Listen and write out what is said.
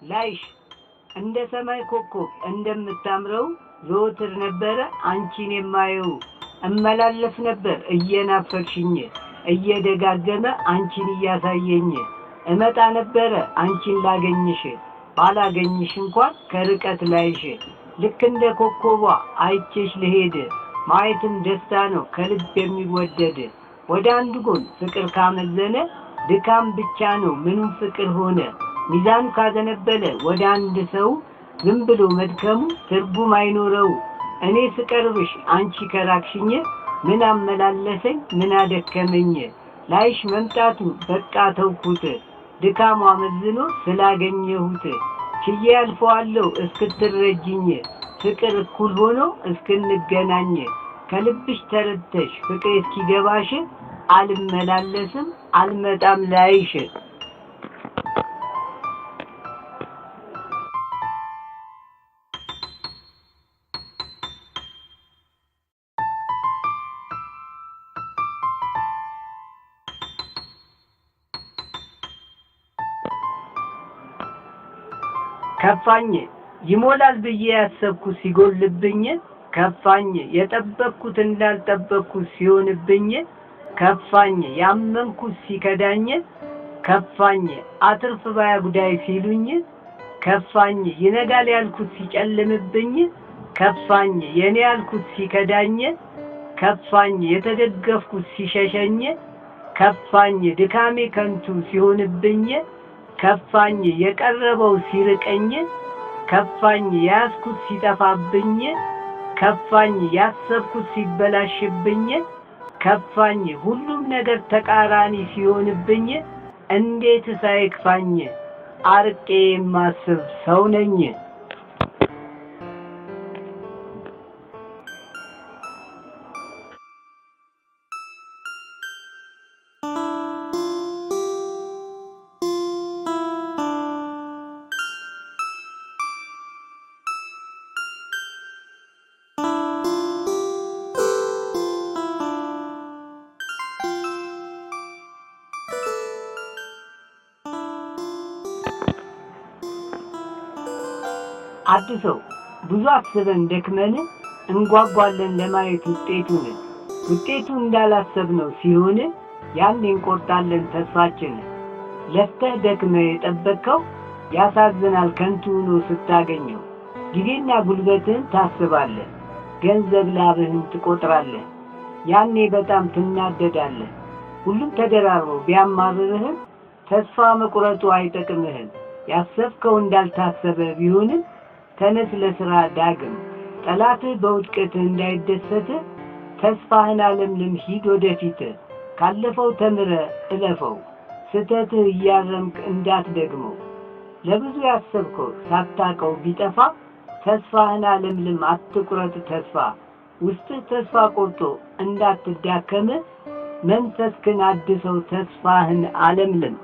ላይሽ እንደ ሰማይ ኮከብ እንደምታምረው ዘወትር ነበረ አንቺን የማየው እመላለስ ነበር እየናፈቅሽኝ እየደጋገመ አንቺን እያሳየኝ እመጣ ነበር አንቺን ላገኝሽ ባላገኝሽ እንኳን ከርቀት ላይሽ ልክ እንደ ኮከቧ አይቼሽ ልሄድ ማየትም ደስታ ነው ከልብ የሚወደድ ወደ አንድ ጎን ፍቅር ካመዘነ ድካም ብቻ ነው ምንም ፍቅር ሆነ ሚዛኑ ካዘነበለ ወደ አንድ ሰው ዝም ብሎ መድከሙ ትርጉም አይኖረው እኔ ስቀርብሽ አንቺ ከራቅሽኝ ምን አመላለሰኝ ምን አደከመኝ ላይሽ መምጣቱ በቃ ተውኩት ድካሙ አመዝኖ ስላገኘሁት ችዬ አልፈዋለሁ እስክትረጂኝ ፍቅር እኩል ሆኖ እስክንገናኝ ከልብሽ ተረድተሽ ፍቅር እስኪገባሽ አልመላለስም አልመጣም ላይሽ ከፋኝ ይሞላል ብዬ ያሰብኩት ሲጎልብኝ ከፋኝ የጠበቅኩት እንዳልጠበቅኩት ሲሆንብኝ ከፋኝ ያመንኩት ሲከዳኝ ከፋኝ አትርፍ ባያ ጉዳይ ሲሉኝ ከፋኝ ይነጋል ያልኩት ሲጨልምብኝ ከፋኝ የኔ ያልኩት ሲከዳኝ ከፋኝ የተደገፍኩት ሲሸሸኝ ከፋኝ ድካሜ ከንቱ ሲሆንብኝ ከፋኝ የቀረበው ሲርቀኝ ከፋኝ ያስኩት ሲጠፋብኝ ከፋኝ ያሰብኩት ሲበላሽብኝ ከፋኝ ሁሉም ነገር ተቃራኒ ሲሆንብኝ እንዴት ሳይክፋኝ አርቄ ማስብ ሰው ነኝ አድሰው ብዙ አስበን ደክመን እንጓጓለን ለማየት ውጤቱ እንዳላሰብነው ሲሆን ያን እንቆርጣለን ተስፋችን ለፍተህ ደክመህ የጠበቀው ያሳዝናል ከንቱ ሆኖ ስታገኘው ጊዜና ጉልበትን ታስባለህ ገንዘብ ላብህን ትቆጥራለህ ያኔ በጣም ትናደዳለህ ሁሉም ተደራርቦ ቢያማርርህ ተስፋ መቁረጡ አይጠቅምህም ያሰብከው እንዳልታሰበ ቢሆን ተነስ ለስራ ዳግም ጠላትህ በውድቀት እንዳይደሰት ተስፋህን አለምልም ሂድ ወደፊት ካለፈው ተምረ እለፈው ስተትህ እያረምክ እንዳትደግመው ለብዙ ያሰብከው ሳታቀው ቢጠፋ ተስፋህን አለምልም አትቁረጥ ተስፋ ውስጥህ ተስፋ ቆርጦ እንዳትዳከም መንፈስክን አድሰው ተስፋህን አለምልም